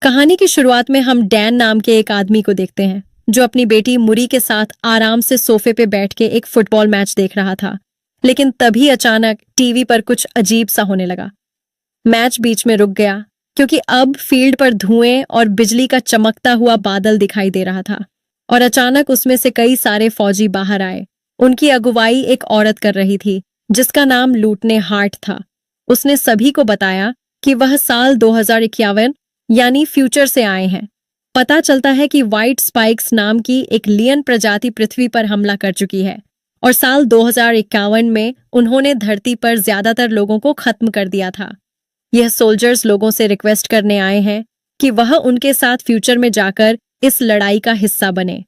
कहानी की शुरुआत में हम डैन नाम के एक आदमी को देखते हैं जो अपनी बेटी मुरी के साथ आराम से सोफे पे बैठ के एक फुटबॉल मैच देख रहा था। लेकिन तभी अचानक टीवी पर कुछ अजीब सा होने लगा। मैच बीच में रुक गया क्योंकि अब फील्ड पर धुएं और बिजली का चमकता हुआ बादल दिखाई दे रहा था। और अचानक उसमें से कई सारे फौजी बाहर आए। उनकी अगुवाई एक औरत कर रही थी जिसका नाम लूटने हार्ट था। उसने सभी को बताया कि वह साल 2051 यानी फ्यूचर से आए हैं। पता चलता है कि व्हाइट स्पाइक्स नाम की एक लियन प्रजाति पृथ्वी पर हमला कर चुकी है और साल 2051 में उन्होंने धरती पर ज्यादातर लोगों को खत्म कर दिया था। यह सोल्जर्स लोगों से रिक्वेस्ट करने आए हैं कि वह उनके साथ फ्यूचर में जाकर इस लड़ाई का हिस्सा बने।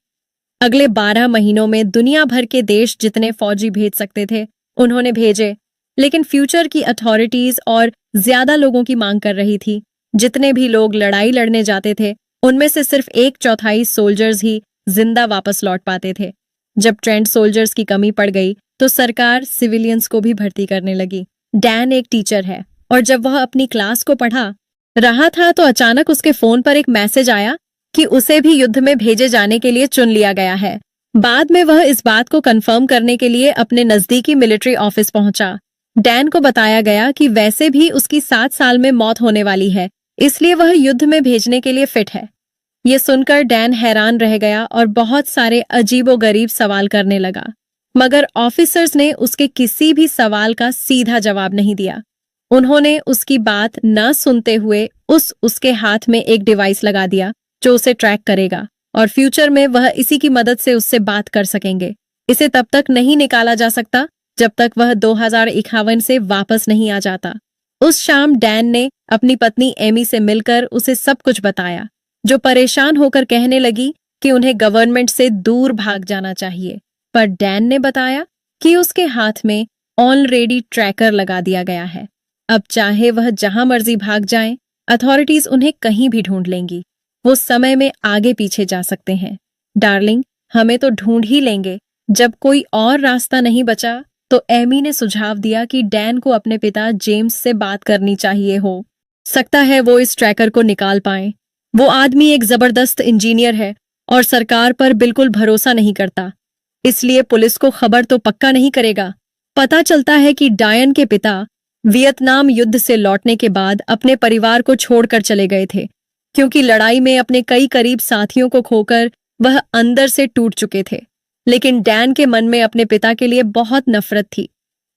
अगले 12 महीनों में दुनिया भर के देश जितने फौजी भेज सकते थे उन्होंने भेजे, लेकिन फ्यूचर की अथॉरिटीज और ज्यादा लोगों की मांग कर रही थी। जितने भी लोग लड़ाई लड़ने जाते थे उनमें से सिर्फ 1/4 सोल्जर्स ही जिंदा वापस लौट पाते थे। जब ट्रेंड सोल्जर्स की कमी पड़ गई तो सरकार सिविलियंस को भी भर्ती करने लगी। डैन एक टीचर है और जब वह अपनी क्लास को पढ़ा रहा था तो अचानक उसके फोन पर एक मैसेज आया कि उसे भी युद्ध में भेजे जाने के लिए चुन लिया गया है। बाद में वह इस बात को कंफर्म करने के लिए अपने नजदीकी मिलिट्री ऑफिस पहुंचा। डैन को बताया गया कि वैसे भी उसकी 7 साल में मौत होने वाली है, इसलिए वह युद्ध में भेजने के लिए फिट है। ये सुनकर डैन हैरान रह गया और बहुत सारे अजीबोगरीब सवाल करने लगा, मगर ऑफिसर्स ने उसके किसी भी सवाल का सीधा जवाब नहीं दिया। उन्होंने उसकी बात न सुनते हुए उसके हाथ में एक डिवाइस लगा दिया जो उसे ट्रैक करेगा और फ्यूचर में वह इसी की मदद से उससे बात कर सकेंगे। इसे तब तक नहीं निकाला जा सकता जब तक वह 2051 से वापस नहीं आ जाता। उस शाम डैन ने अपनी पत्नी एमी से मिलकर उसे सब कुछ बताया, जो परेशान होकर कहने लगी कि उन्हें गवर्नमेंट से दूर भाग जाना चाहिए। पर डैन ने बताया कि उसके हाथ में ऑलरेडी ट्रैकर लगा दिया गया है। अब चाहे वह जहां मर्जी भाग जाएं, अथॉरिटीज उन्हें कहीं भी ढूंढ लेंगी। वो समय में आगे पीछे जा सकते हैं। डार्लिंग, हमें तो ढूंढ ही लेंगे। जब कोई और रास्ता नहीं बचा तो एमी ने सुझाव दिया कि डैन को अपने पिता जेम्स से बात करनी चाहिए। हो सकता है वो इस ट्रैकर को निकाल पाए। वो आदमी एक जबरदस्त इंजीनियर है और सरकार पर बिल्कुल भरोसा नहीं करता, इसलिए पुलिस को खबर तो पक्का नहीं करेगा। पता चलता है कि डायन के पिता वियतनाम युद्ध से लौटने के बाद अपने परिवार को छोड़कर चले गए थे, क्योंकि लड़ाई में अपने कई करीब साथियों को खोकर वह अंदर से टूट चुके थे। लेकिन डैन के मन में अपने पिता के लिए बहुत नफरत थी।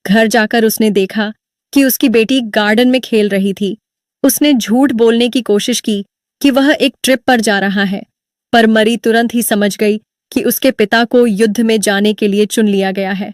घर जाकर उसने देखा कि उसकी बेटी गार्डन में खेल रही थी। उसने झूठ बोलने की कोशिश की कि वह एक ट्रिप पर जा रहा है, पर मरी तुरंत ही समझ गई कि उसके पिता को युद्ध में जाने के लिए चुन लिया गया है।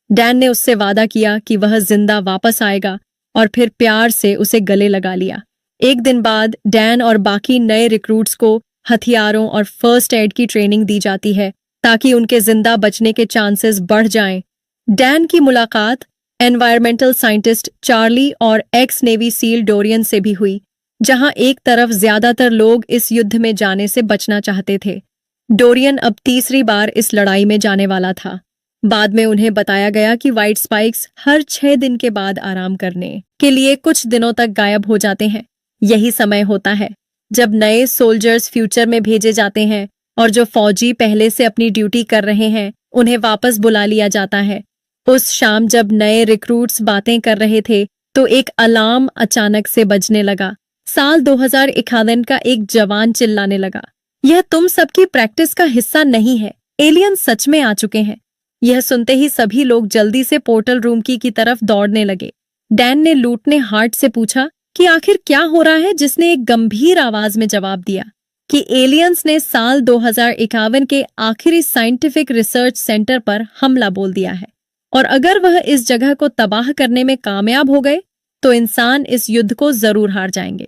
डैन ने उससे वादा किया कि वह जिंदा वापस आएगा और फिर प्यार से उसे गले लगा लिया। एक दिन बाद डैन और बाकी नए रिक्रूट्स को हथियारों और फर्स्ट एड की ट्रेनिंग दी जाती है ताकि उनके जिंदा बचने के चांसेस बढ़ जाएं। डैन की मुलाकात एनवायरमेंटल साइंटिस्ट चार्ली और एक्स नेवी सील डोरियन से भी हुई, जहां एक तरफ ज्यादातर लोग इस युद्ध में जाने से बचना चाहते थे। डोरियन अब तीसरी बार इस लड़ाई में जाने वाला था। बाद में उन्हें बताया गया कि व्हाइट स्पाइक्स हर 6 दिन के बाद आराम करने के लिए कुछ दिनों तक गायब हो जाते हैं। यही समय होता है जब नए सोल्जर्स फ्यूचर में भेजे जाते हैं और जो फौजी पहले से अपनी ड्यूटी कर रहे हैं उन्हें वापस बुला लिया जाता है। उस शाम जब नए रिक्रूट्स बातें कर रहे थे तो एक अलार्म अचानक से बजने लगा। साल 2051 का एक जवान चिल्लाने लगा, यह तुम सबकी प्रैक्टिस का हिस्सा नहीं है, एलियन सच में आ चुके हैं। यह सुनते ही सभी लोग जल्दी से पोर्टल रूम की तरफ दौड़ने लगे। डैन ने लूटने हार्ट से पूछा कि आखिर क्या हो रहा है, जिसने एक गंभीर आवाज में जवाब दिया कि एलियंस ने साल 2051 के आखिरी साइंटिफिक रिसर्च सेंटर पर हमला बोल दिया है और अगर वह इस जगह को तबाह करने में कामयाब हो गए तो इंसान इस युद्ध को जरूर हार जाएंगे।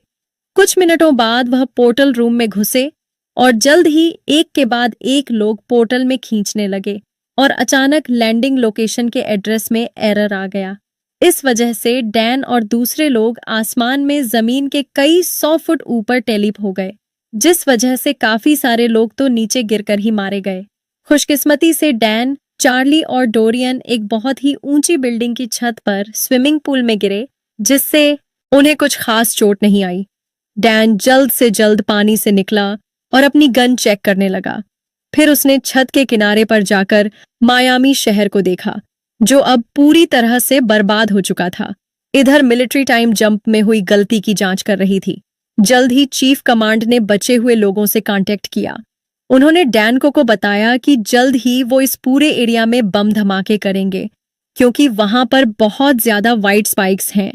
कुछ मिनटों बाद वह पोर्टल रूम में घुसे और जल्द ही एक के बाद एक लोग पोर्टल में खींचने लगे और अचानक लैंडिंग लोकेशन के एड्रेस में एरर आ गया। इस वजह से डैन और दूसरे लोग आसमान में जमीन के कई 100 फुट ऊपर टेलीप हो गए, जिस वजह से काफी सारे लोग तो नीचे गिरकर ही मारे गए। खुशकिस्मती से डैन, चार्ली और डोरियन एक बहुत ही ऊंची बिल्डिंग की छत पर स्विमिंग पूल में गिरे, जिससे उन्हें कुछ खास चोट नहीं आई। डैन जल्द से जल्द पानी से निकला और अपनी गन चेक करने लगा। फिर उसने छत के किनारे पर जाकर मायामी शहर को देखा, जो अब पूरी तरह से बर्बाद हो चुका था। इधर मिलिट्री टाइम जंप में हुई गलती की जांच कर रही थी। जल्द ही चीफ कमांड ने बचे हुए लोगों से कांटेक्ट किया। उन्होंने डैन को बताया कि जल्द ही वो इस पूरे एरिया में बम धमाके करेंगे, क्योंकि वहां पर बहुत ज्यादा वाइट स्पाइक्स हैं।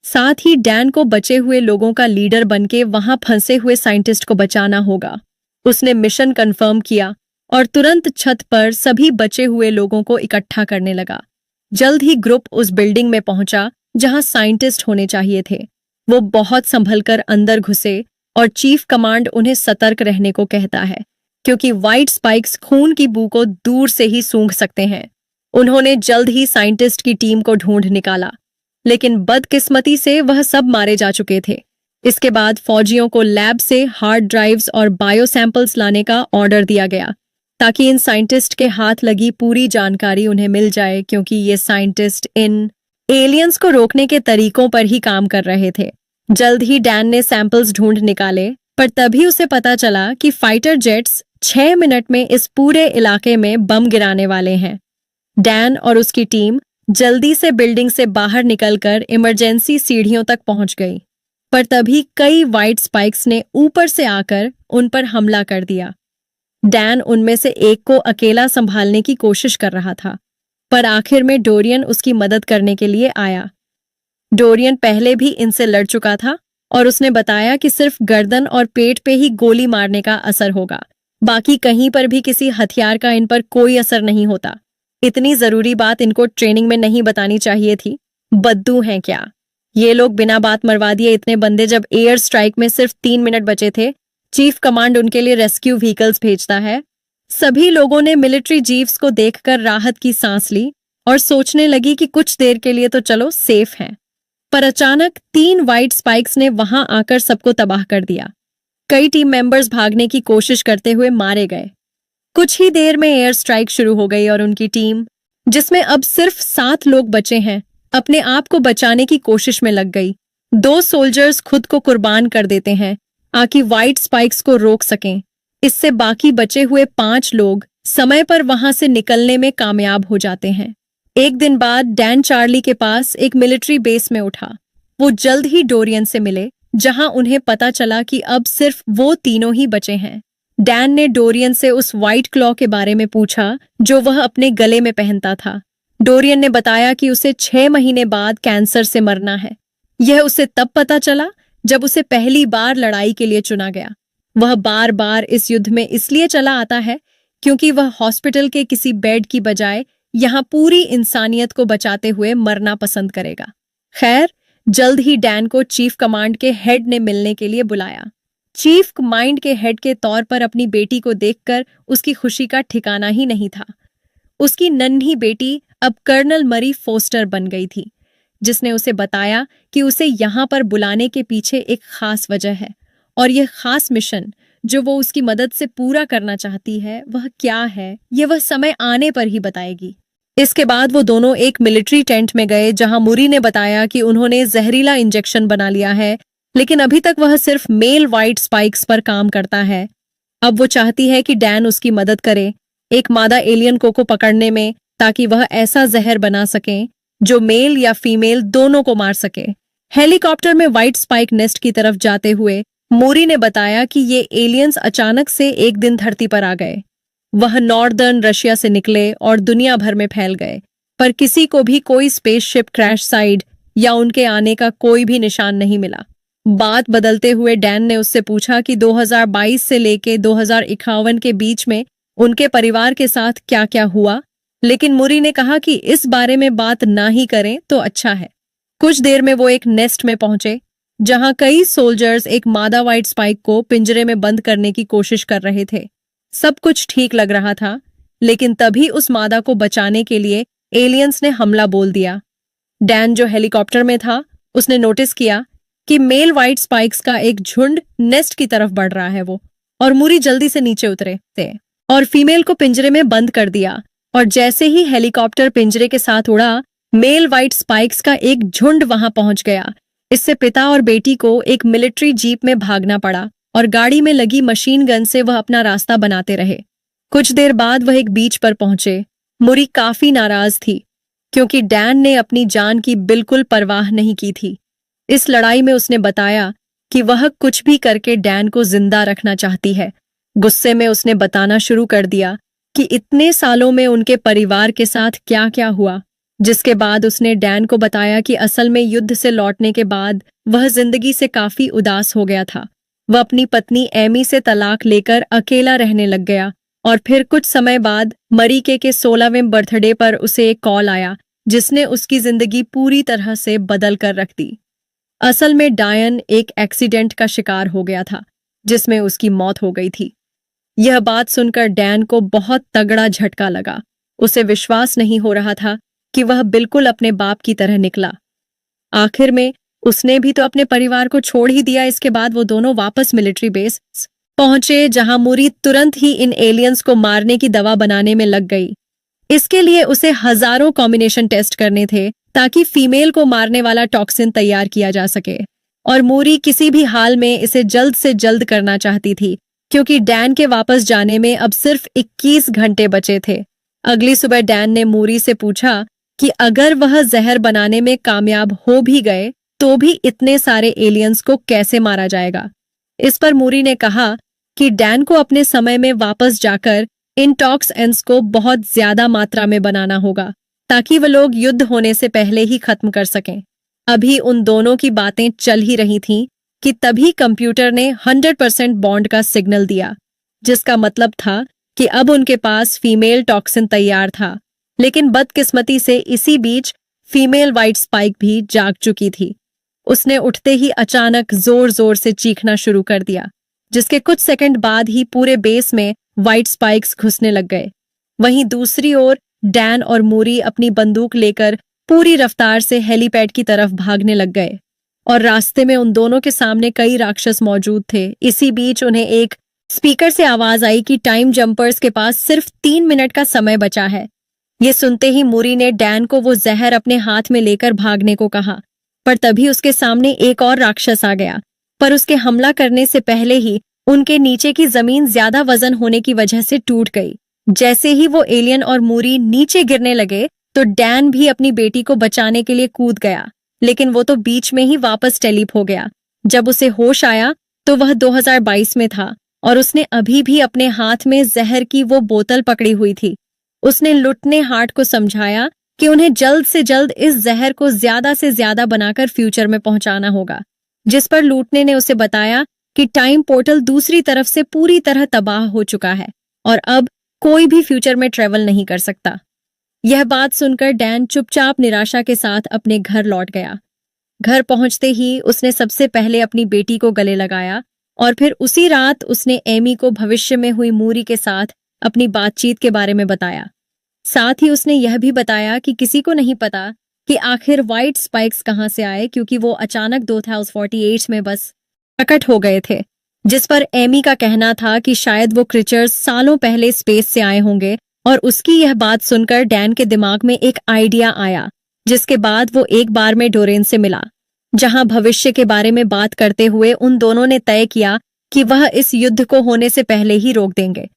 साथ ही डैन को बचे हुए लोगों का लीडर बनके वहां फंसे हुए साइंटिस्ट को बचाना होगा। उसने मिशन कंफर्म किया और तुरंत छत पर सभी बचे हुए लोगों को इकट्ठा करने लगा। जल्द ही ग्रुप उस बिल्डिंग में पहुंचा जहां साइंटिस्ट होने चाहिए थे। वो बहुत संभलकर अंदर घुसे और चीफ कमांड उन्हें सतर्क रहने को कहता है, क्योंकि वाइट स्पाइक्स खून की बू को दूर से ही सूंघ सकते हैं। उन्होंने जल्द ही साइंटिस्ट की टीम को ढूंढ निकाला, लेकिन बदकिस्मती से वह सब मारे जा चुके थे। इसके बाद फौजियों को लैब से हार्ड ड्राइव्स और बायो सैंपल्स लाने का ऑर्डर दिया गया, ताकि इन साइंटिस्ट के हाथ लगी पूरी जानकारी उन्हें मिल जाए, क्योंकि ये साइंटिस्ट इन एलियंस को रोकने के तरीकों पर ही काम कर रहे थे। जल्द ही डैन ने सैंपल्स ढूंढ निकाले, पर तभी उसे पता चला कि फाइटर जेट्स 6 मिनट में इस पूरे इलाके में बम गिराने वाले हैं। डैन और उसकी टीम जल्दी से बिल्डिंग से बाहर निकलकर इमरजेंसी सीढ़ियों तक पहुंच गई, पर तभी कई वाइट स्पाइक्स ने ऊपर से आकर उन पर हमला कर दिया। डैन उनमें से एक को अकेला संभालने की कोशिश कर रहा था, पर आखिर में डोरियन उसकी मदद करने के लिए आया। डोरियन पहले भी इनसे लड़ चुका था और उसने बताया कि सिर्फ गर्दन और पेट पे ही गोली मारने का असर होगा, बाकी कहीं पर भी किसी हथियार का इन पर कोई असर नहीं होता। इतनी जरूरी बात इनको ट्रेनिंग में नहीं बतानी चाहिए थी। बद्दू हैं क्या ये लोग, बिना बात मरवा दिए इतने बंदे, जब एयर स्ट्राइक में सिर्फ 3 मिनट बचे थे। चीफ कमांड उनके लिए रेस्क्यू व्हीकल्स भेजता है। सभी लोगों ने मिलिट्री जीव्स को देखकर राहत की सांस ली और सोचने लगी कि कुछ देर के लिए तो चलो सेफ हैं। पर अचानक 3 वाइट स्पाइक्स ने वहां आकर सबको तबाह कर दिया। कई टीम मेंबर्स भागने की कोशिश करते हुए मारे गए। कुछ ही देर में एयर स्ट्राइक शुरू हो गई और उनकी टीम, जिसमें अब सिर्फ 7 लोग बचे हैं, अपने आप को बचाने की कोशिश में लग गई। 2 सोल्जर्स खुद को कुर्बान कर देते हैं ताकि वाइट स्पाइक्स को रोक सकें। इससे बाकी बचे हुए 5 लोग समय पर वहां से निकलने में कामयाब हो जाते हैं। एक दिन बाद डैन चार्ली के पास एक मिलिट्री बेस में उठा। वो जल्द ही डोरियन से मिले, जहां उन्हें पता चला कि अब सिर्फ वो तीनों ही बचे हैं। डैन ने डोरियन से उस व्हाइट क्लॉ के बारे में पूछा जो वह अपने गले में पहनता था। डोरियन ने बताया कि उसे 6 महीने बाद कैंसर से मरना है। यह उसे तब पता चला जब उसे पहली बार लड़ाई के लिए चुना गया। वह बार बार इस युद्ध में इसलिए चला आता है क्योंकि वह हॉस्पिटल के किसी बेड की बजाय यहाँ पूरी इंसानियत को बचाते हुए मरना पसंद करेगा। खैर, जल्द ही डैन को चीफ कमांड के हेड ने मिलने के लिए बुलाया। चीफ कमांड के हेड के तौर पर अपनी बेटी को देखकर उसकी खुशी का ठिकाना ही नहीं था। उसकी नन्ही बेटी अब कर्नल मरी फोस्टर बन गई थी, जिसने उसे बताया कि उसे यहाँ पर बुलाने के पीछे एक खास वजह है, और यह खास मिशन जो वो उसकी मदद से पूरा करना चाहती है वह क्या है, ये वह समय आने पर ही बताएगी। इसके बाद वो दोनों एक मिलिट्री टेंट में गए, जहां मुरी ने बताया कि उन्होंने जहरीला इंजेक्शन बना लिया है, लेकिन अभी तक वह सिर्फ मेल वाइट स्पाइक्स पर काम करता है। अब वो चाहती है कि डैन उसकी मदद करे एक मादा एलियन को पकड़ने में, ताकि वह ऐसा जहर बना सके जो मेल या फीमेल दोनों को मार सके। हेलीकॉप्टर में व्हाइट स्पाइक नेस्ट की तरफ जाते हुए मोरी ने बताया कि ये एलियंस अचानक से एक दिन धरती पर आ गए। वह नॉर्दर्न रशिया से निकले और दुनिया भर में फैल गए, पर किसी को भी कोई स्पेसशिप क्रैश साइट या उनके आने का कोई भी निशान नहीं मिला। बात बदलते हुए डैन ने उससे पूछा कि 2022 से लेके 2051 के बीच में उनके परिवार के साथ क्या क्या हुआ, लेकिन मुरी ने कहा कि इस बारे में बात ना ही करें तो अच्छा है। कुछ देर में वो एक नेस्ट में पहुंचे, जहां कई सोल्जर्स एक मादा व्हाइट स्पाइक को पिंजरे में बंद करने की कोशिश कर रहे थे। सब कुछ ठीक लग रहा था, लेकिन तभी उस मादा को बचाने के लिए एलियंस ने हमला बोल दिया। डैन, जो हेलीकॉप्टर में था, उसने नोटिस किया कि मेल व्हाइट स्पाइक्स का एक झुंड नेस्ट की तरफ बढ़ रहा है। वो और मुरी जल्दी से नीचे उतरे थे और फीमेल को पिंजरे में बंद कर दिया, और जैसे ही हेलीकॉप्टर पिंजरे के साथ उड़ा, मेल व्हाइट स्पाइक्स का एक झुंड वहां पहुंच गया, इससे पिता और बेटी को एक मिलिट्री जीप में भागना पड़ा और गाड़ी में लगी मशीन गन से वह अपना रास्ता बनाते रहे। कुछ देर बाद वह एक बीच पर पहुंचे। मुरी काफी नाराज थी क्योंकि डैन ने अपनी जान की बिल्कुल परवाह नहीं की थी। इस लड़ाई में उसने बताया कि वह कुछ भी करके डैन को जिंदा रखना चाहती है। गुस्से में उसने बताना शुरू कर दिया कि इतने सालों में उनके परिवार के साथ क्या क्या हुआ, जिसके बाद उसने डैन को बताया कि असल में युद्ध से लौटने के बाद वह जिंदगी से काफी उदास हो गया था। वह अपनी पत्नी एमी से तलाक लेकर अकेला रहने लग गया और फिर कुछ समय बाद मरीके के 16वें बर्थडे पर उसे एक कॉल आया जिसने उसकी जिंदगी पूरी तरह से बदल कर रख दी। असल में डायन एक एक्सीडेंट का शिकार हो गया था जिसमें उसकी मौत हो गई थी। यह बात सुनकर डैन को बहुत तगड़ा झटका लगा। उसे विश्वास नहीं हो रहा था कि वह बिल्कुल अपने बाप की तरह निकला। आखिर में उसने भी तो अपने परिवार को छोड़ ही दिया। इसके बाद वो दोनों वापस मिलिट्री बेस पहुंचे जहां मुरी तुरंत ही इन एलियंस को मारने की दवा बनाने में लग गई। इसके लिए उसे हजारों कॉम्बिनेशन टेस्ट करने थे ताकि फीमेल को मारने वाला टॉक्सिन तैयार किया जा सके, और मूरी किसी भी हाल में इसे जल्द से जल्द करना चाहती थी क्योंकि डैन के वापस जाने में अब सिर्फ 21 घंटे बचे थे। अगली सुबह डैन ने मूरी से पूछा कि अगर वह जहर बनाने में कामयाब हो भी गए तो भी इतने सारे एलियंस को कैसे मारा जाएगा। इस पर मूरी ने कहा कि डैन को अपने समय में वापस जाकर इन टॉक्सिन्स को बहुत ज्यादा मात्रा में बनाना होगा ताकि वह लोग युद्ध होने से पहले ही खत्म कर सकें। अभी उन दोनों की बातें चल ही रही थीं कि तभी कंप्यूटर ने 100% बॉन्ड का सिग्नल दिया, जिसका मतलब था कि अब उनके पास फीमेल टॉक्सिन तैयार था। लेकिन बदकिस्मती से इसी बीच फीमेल व्हाइट स्पाइक भी जाग चुकी थी। उसने उठते ही अचानक जोर जोर से चीखना शुरू कर दिया, जिसके कुछ सेकंड बाद ही पूरे बेस में व्हाइट स्पाइक्स घुसने लग गए। वहीं दूसरी ओर डैन और मूरी अपनी बंदूक लेकर पूरी रफ्तार से हेलीपैड की तरफ भागने लग गए और रास्ते में उन दोनों के सामने कई राक्षस मौजूद थे। इसी बीच उन्हें एक स्पीकर से आवाज आई कि टाइम जंपर्स के पास सिर्फ 3 मिनट का समय बचा है। ये सुनते ही मूरी ने डैन को वो जहर अपने हाथ में लेकर भागने को कहा, पर तभी उसके सामने एक और राक्षस आ गया। पर उसके हमला करने से पहले ही उनके नीचे की जमीन ज्यादा वजन होने की वजह से टूट गई। जैसे ही वो एलियन और मूरी नीचे गिरने लगे तो डैन भी अपनी बेटी को बचाने के लिए कूद गया, लेकिन वो तो बीच में ही वापस टेलीप हो गया। जब उसे होश आया तो वह 2022 में था और उसने अभी भी अपने हाथ में जहर की वो बोतल पकड़ी हुई थी। उसने लुटने हार्ट को समझाया कि उन्हें जल्द से जल्द इस जहर को ज्यादा से ज्यादा बनाकर फ्यूचर में पहुंचाना होगा, जिस पर लूटने ने उसे बताया कि टाइम पोर्टल दूसरी तरफ से पूरी तरह तबाह हो चुका है और अब कोई भी फ्यूचर में ट्रेवल नहीं कर सकता। यह बात सुनकर डैन चुपचाप निराशा के साथ अपने घर लौट गया। घर पहुंचते ही उसने सबसे पहले अपनी बेटी को गले लगाया और फिर उसी रात उसने एमी को भविष्य में हुई मूरी के साथ अपनी बातचीत के बारे में बताया। साथ ही उसने यह भी बताया कि किसी को नहीं पता कि आखिर व्हाइट स्पाइक्स कहां से आए, क्योंकि वो अचानक 2048 में बस प्रकट हो गए थे, जिस पर एमी का कहना था कि शायद वो क्रिएचर्स सालों पहले स्पेस से आए होंगे। और उसकी यह बात सुनकर डैन के दिमाग में एक आइडिया आया, जिसके बाद वो एक बार में डोरेन से मिला, जहां भविष्य के बारे में बात करते हुए उन दोनों ने तय किया कि वह इस युद्ध को होने से पहले ही रोक देंगे।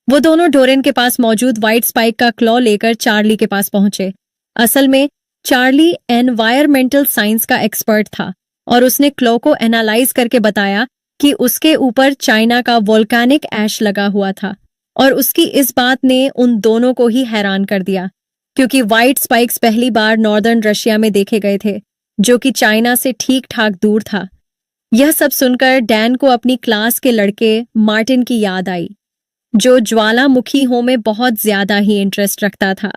वो दोनों डोरेन के पास मौजूद व्हाइट स्पाइक का क्लॉ लेकर चार्ली के पास पहुंचे। असल में चार्ली एनवायरमेंटल साइंस का एक्सपर्ट था और उसने क्लॉ को एनालाइज करके बताया कि उसके ऊपर चाइना का वोल्केनिक ऐश लगा हुआ था। और उसकी इस बात ने उन दोनों को ही हैरान कर दिया, क्योंकि व्हाइट स्पाइक्स पहली बार नॉर्दर्न रशिया में देखे गए थे, जो कि चाइना से ठीक ठाक दूर था। यह सब सुनकर डैन को अपनी क्लास के लड़के मार्टिन की याद आई, जो ज्वालामुखी हो में बहुत ज्यादा ही इंटरेस्ट रखता था।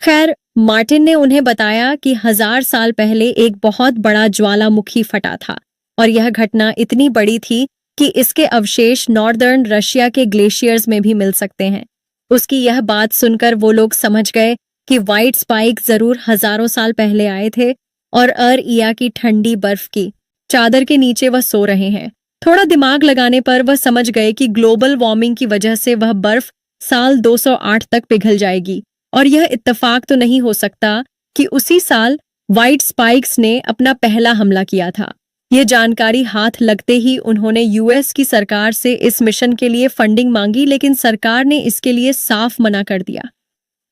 खैर, मार्टिन ने उन्हें बताया कि 1000 साल पहले एक बहुत बड़ा ज्वालामुखी फटा था और यह घटना इतनी बड़ी थी कि इसके अवशेष नॉर्दर्न रशिया के ग्लेशियर्स में भी मिल सकते हैं। उसकी यह बात सुनकर वो लोग समझ गए कि व्हाइट स्पाइक जरूर हजारों साल पहले आए थे और अर्इया की ठंडी बर्फ की चादर के नीचे वह सो रहे हैं। थोड़ा दिमाग लगाने पर वह समझ गए कि ग्लोबल वार्मिंग की वजह से वह बर्फ साल 208 तक पिघल जाएगी और यह इत्तेफाक तो नहीं हो सकता कि उसी साल व्हाइट स्पाइक्स ने अपना पहला हमला किया था। ये जानकारी हाथ लगते ही उन्होंने यूएस की सरकार से इस मिशन के लिए फंडिंग मांगी, लेकिन सरकार ने इसके लिए साफ मना कर दिया,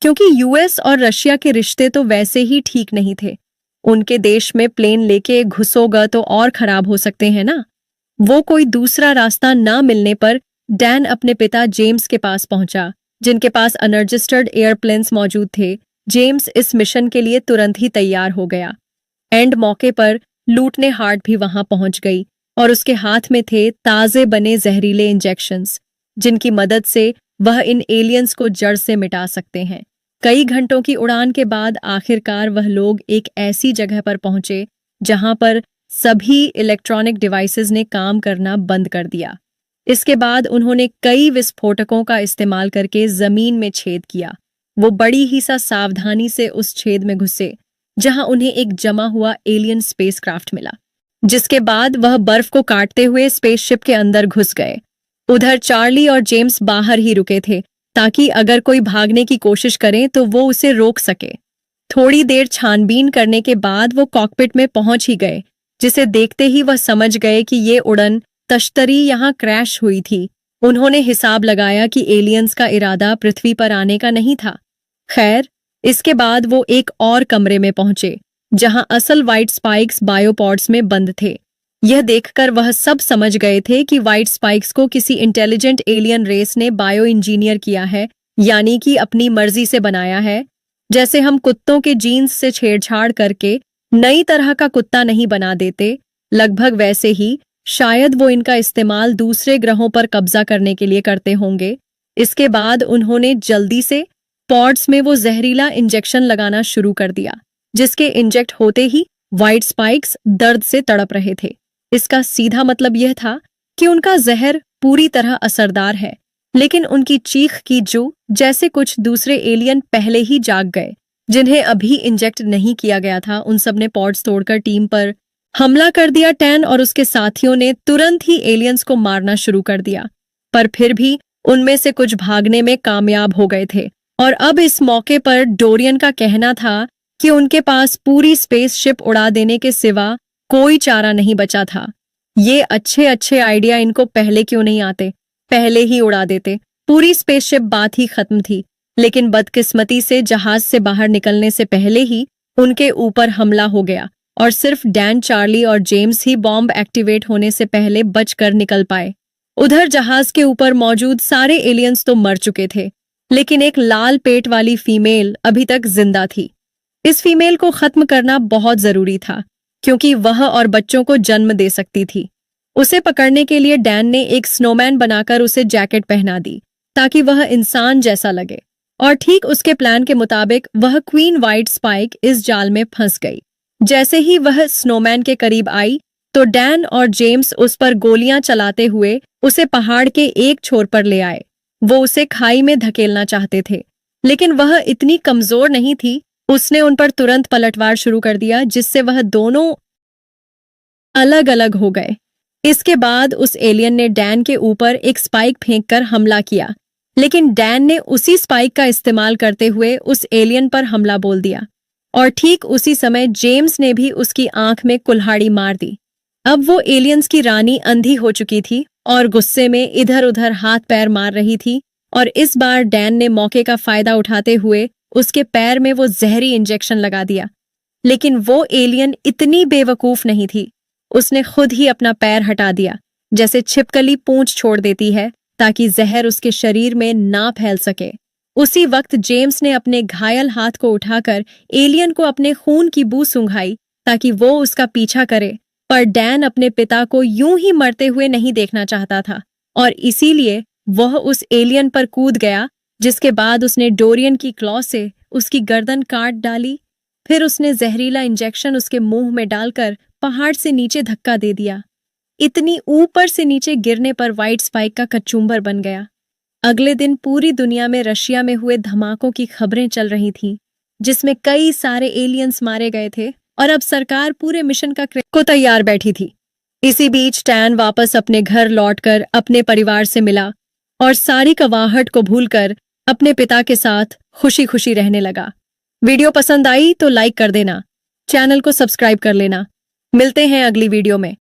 क्योंकि यूएस और रशिया के रिश्ते तो वैसे ही ठीक नहीं थे। उनके देश में प्लेन लेके घुसोगा तो और खराब हो सकते हैं ना। वो कोई दूसरा रास्ता ना मिलने पर डैन अपने पिता जेम्स के पास पहुंचा, जिनके पास अनरजिस्टर्ड एयरप्लेन्स मौजूद थे। जेम्स इस मिशन के लिए तुरंत ही तैयार हो गया। एंड मौके पर लूटने हार्ट भी वहां पहुंच गई और उसके हाथ में थे ताजे बने जहरीले इंजेक्शंस, जिनकी मदद से वह इन एलियंस को जड़ से मिटा सकते हैं। कई घंटों की उड़ान के बाद आखिरकार वह लोग एक ऐसी जगह पर पहुंचे जहां पर सभी इलेक्ट्रॉनिक डिवाइसेस ने काम करना बंद कर दिया। इसके बाद उन्होंने कई विस्फोटकों का इस्तेमाल करके जमीन में छेद किया। वो बड़ी ही सा सावधानी से उस छेद में घुसे जहां उन्हें एक जमा हुआ एलियन स्पेसक्राफ्ट मिला, जिसके बाद वह बर्फ को काटते हुए स्पेसशिप के अंदर घुस गए। उधर चार्ली और जेम्स बाहर ही रुके थे ताकि अगर कोई भागने की कोशिश करे तो वो उसे रोक सके। थोड़ी देर छानबीन करने के बाद वो कॉकपिट में पहुंच ही गए, जिसे देखते ही वह समझ गए कि ये उड़न तश्तरी यहां क्रैश हुई थी। उन्होंने हिसाब लगाया कि एलियंस का इरादा पृथ्वी पर आने का नहीं था। खैर, इसके बाद वो एक और कमरे में पहुंचे जहां असल व्हाइट स्पाइक्स बायोपॉड्स में बंद थे। यह देखकर वह सब समझ गए थे कि व्हाइट स्पाइक्स को किसी इंटेलिजेंट एलियन रेस ने बायो इंजीनियर किया है, यानी कि अपनी मर्जी से बनाया है। जैसे हम कुत्तों के जीन्स से छेड़छाड़ करके नई तरह का कुत्ता नहीं बना देते, लगभग वैसे ही शायद वो इनका इस्तेमाल दूसरे ग्रहों पर कब्जा करने के लिए करते होंगे। इसके बाद उन्होंने जल्दी से पॉड्स में वो जहरीला इंजेक्शन लगाना शुरू कर दिया, जिसके इंजेक्ट होते ही व्हाइट स्पाइक्स दर्द से तड़प रहे थे। इसका सीधा मतलब यह था कि उनका जहर पूरी तरह असरदार है, लेकिन उनकी चीख की जू जैसे कुछ दूसरे एलियन पहले ही जाग गए, जिन्हें अभी इंजेक्ट नहीं किया गया था। उन सब ने पॉड्स तोड़कर टीम पर हमला कर दिया। टैन और उसके साथियों ने तुरंत ही एलियंस को मारना शुरू कर दिया, पर फिर भी उनमें से कुछ भागने में कामयाब हो गए थे। और अब इस मौके पर डोरियन का कहना था कि उनके पास पूरी स्पेसशिप उड़ा देने के सिवा कोई चारा नहीं बचा था। ये अच्छे अच्छे आइडिया इनको पहले क्यों नहीं आते, पहले ही उड़ा देते। पूरी स्पेसशिप बात ही खत्म थी, लेकिन बदकिस्मती से जहाज से बाहर निकलने से पहले ही उनके ऊपर हमला हो गया और सिर्फ डैन, चार्ली और जेम्स ही बॉम्ब एक्टिवेट होने से पहले बचकर निकल पाए। उधर जहाज के ऊपर मौजूद सारे एलियंस तो मर चुके थे, लेकिन एक लाल पेट वाली फीमेल अभी तक जिंदा थी। इस फीमेल को खत्म करना बहुत जरूरी था, क्योंकि वह और बच्चों को जन्म दे सकती थी। उसे पकड़ने के लिए डैन ने एक स्नोमैन बनाकर उसे जैकेट पहना दी ताकि वह इंसान जैसा लगे, और ठीक उसके प्लान के मुताबिक वह क्वीन व्हाइट स्पाइक इस जाल में फंस गई। जैसे ही वह स्नोमैन के करीब आई तो डैन और जेम्स उस पर गोलियां चलाते हुए उसे पहाड़ के एक छोर पर ले आए। वो उसे खाई में धकेलना चाहते थे, लेकिन वह इतनी कमजोर नहीं थी। उसने उन पर तुरंत पलटवार शुरू कर दिया, जिससे वह दोनों अलग अलग हो गए। इसके बाद उस एलियन ने डैन के ऊपर एक स्पाइक फेंककर हमला किया, लेकिन डैन ने उसी स्पाइक का इस्तेमाल करते हुए उस एलियन पर हमला बोल दिया, और ठीक उसी समय जेम्स ने भी उसकी आंख में कुल्हाड़ी मार दी। अब वो एलियंस की रानी अंधी हो चुकी थी और गुस्से में इधर उधर हाथ पैर मार रही थी, और इस बार डैन ने मौके का फायदा उठाते हुए उसके पैर में वो जहरी इंजेक्शन लगा दिया। लेकिन वो एलियन इतनी बेवकूफ नहीं थी, उसने खुद ही अपना पैर हटा दिया, जैसे छिपकली पूंछ छोड़ देती है ताकि जहर उसके शरीर में ना फैल सके। उसी वक्त जेम्स ने अपने घायल हाथ को उठाकर एलियन को अपने खून की बू सूंघाई ताकि वो उसका पीछा करे, पर डैन अपने पिता को यूं ही मरते हुए नहीं देखना चाहता था, और इसीलिए वह उस एलियन पर कूद गया, जिसके बाद उसने डोरियन की क्लॉ से उसकी गर्दन काट डाली। फिर उसने जहरीला इंजेक्शन उसके मुंह में डालकर पहाड़ से नीचे धक्का दे दिया। इतनी ऊपर से नीचे गिरने पर व्हाइट स्पाइक का कचूम्बर बन गया। अगले दिन पूरी दुनिया में रशिया में हुए धमाकों की खबरें चल रही थीं, जिसमें कई सारे एलियंस मारे गए थे, और अब सरकार पूरे मिशन को तैयार बैठी थी। इसी बीच टैन वापस अपने घर लौटकर अपने परिवार से मिला और सारी कवाहट को भूलकर अपने पिता के साथ खुशी खुशी रहने लगा। वीडियो पसंद आई तो लाइक कर देना, चैनल को सब्सक्राइब कर लेना। मिलते हैं अगली वीडियो में।